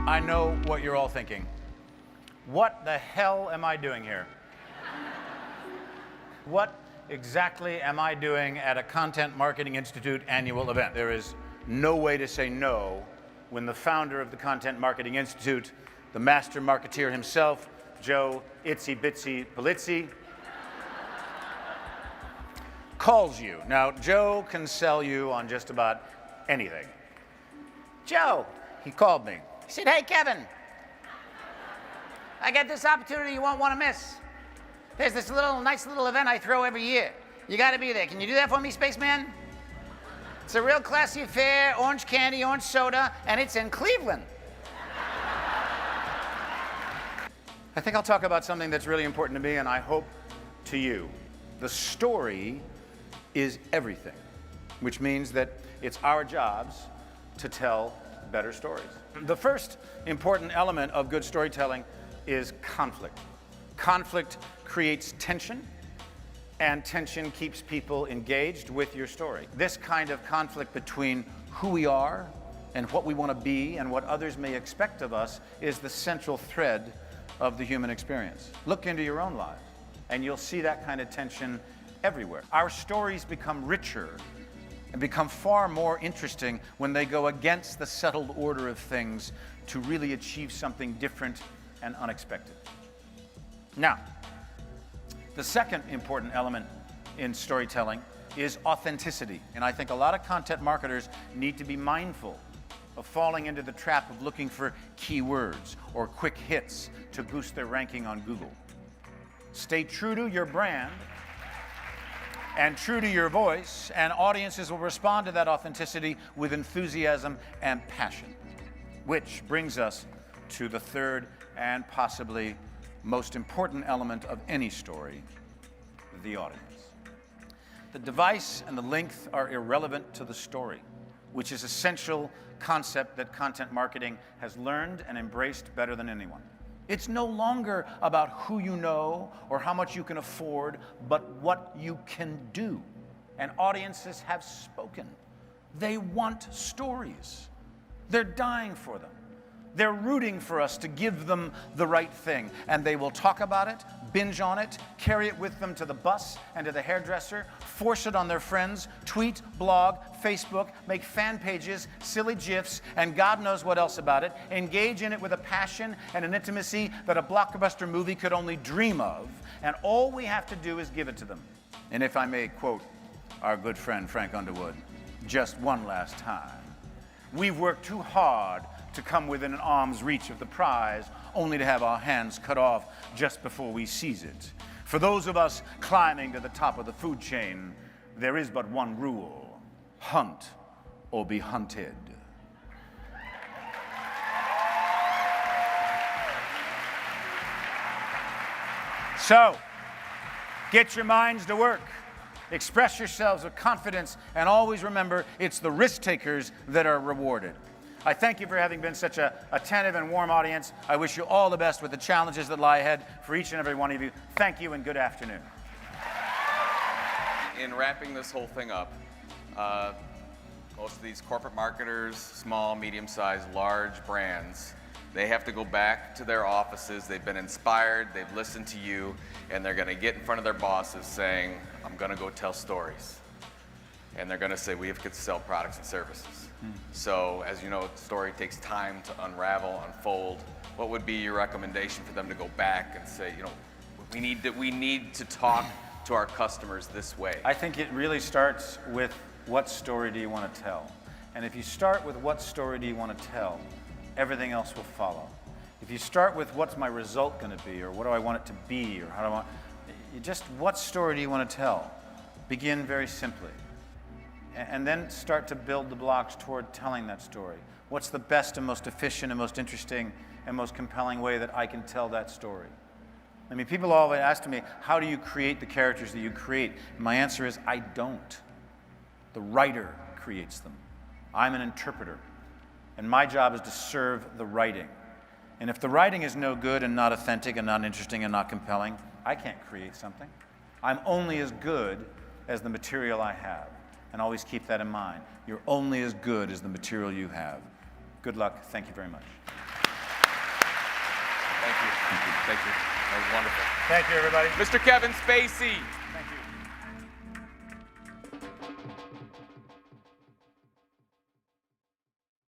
I know what you're all thinking. What the hell am I doing here? What exactly am I doing at a Content Marketing Institute annual event? There is no way to say no when the founder of the Content Marketing Institute, the master marketeer himself, Joe Itsy Bitsy Polizzi, calls you. Now, Joe can sell you on just about anything. Joe, he called me. He said, "Hey, Kevin, I got this opportunity you won't want to miss. There's this nice little event I throw every year. You got to be there. Can you do that for me, Spaceman? It's a real classy affair, orange candy, orange soda, and it's in Cleveland." I think I'll talk about something that's really important to me, and I hope to you. The story is everything, which means that it's our jobs to tell better stories. The first important element of good storytelling is conflict. Conflict creates tension, and tension keeps people engaged with your story. This kind of conflict between who we are and what we want to be and what others may expect of us is the central thread of the human experience. Look into your own lives, and you'll see that kind of tension everywhere. Our stories become richer and become far more interesting when they go against the settled order of things to really achieve something different and unexpected. Now, the second important element in storytelling is authenticity. And I think a lot of content marketers need to be mindful of falling into the trap of looking for keywords or quick hits to boost their ranking on Google. Stay true to your brand and true to your voice, and audiences will respond to that authenticity with enthusiasm and passion. Which brings us to the third and possibly most important element of any story, the audience. The device and the length are irrelevant to the story, which is an essential concept that content marketing has learned and embraced better than anyone. It's no longer about who you know or how much you can afford, but what you can do. And audiences have spoken. They want stories. They're dying for them. They're rooting for us to give them the right thing, and they will talk about it, binge on it, carry it with them to the bus and to the hairdresser, force it on their friends, tweet, blog, Facebook, make fan pages, silly GIFs, and God knows what else about it, engage in it with a passion and an intimacy that a blockbuster movie could only dream of, and all we have to do is give it to them. And if I may quote our good friend Frank Underwood, just one last time, "We've worked too hard to come within an arm's reach of the prize, only to have our hands cut off just before we seize it. For those of us climbing to the top of the food chain, there is but one rule: hunt or be hunted." So, get your minds to work. Express yourselves with confidence, and always remember, it's the risk takers that are rewarded. I thank you for having been such an attentive and warm audience. I wish you all the best with the challenges that lie ahead for each and every one of you. Thank you and good afternoon. In wrapping this whole thing up, most of these corporate marketers, small, medium-sized, large brands, they have to go back to their offices. They've been inspired, they've listened to you, and they're going to get in front of their bosses saying, "I'm going to go tell stories." And they're going to say, "We have to sell products and services." So, as you know, the story takes time to unravel, unfold. What would be your recommendation for them to go back and say, we need to talk to our customers this way? I think it really starts with, what story do you want to tell? And if you start with what story do you want to tell, everything else will follow. If you start with what's my result going to be, or what do I want it to be, or how do I want, what story do you want to tell? Begin very simply. And then start to build the blocks toward telling that story. What's the best and most efficient and most interesting and most compelling way that I can tell that story? I mean, people always ask me, how do you create the characters that you create? And my answer is, I don't. The writer creates them. I'm an interpreter. And my job is to serve the writing. And if the writing is no good and not authentic and not interesting and not compelling, I can't create something. I'm only as good as the material I have. And always keep that in mind. You're only as good as the material you have. Good luck. Thank you very much. Thank you. Thank you. That was wonderful. Thank you, everybody. Mr. Kevin Spacey.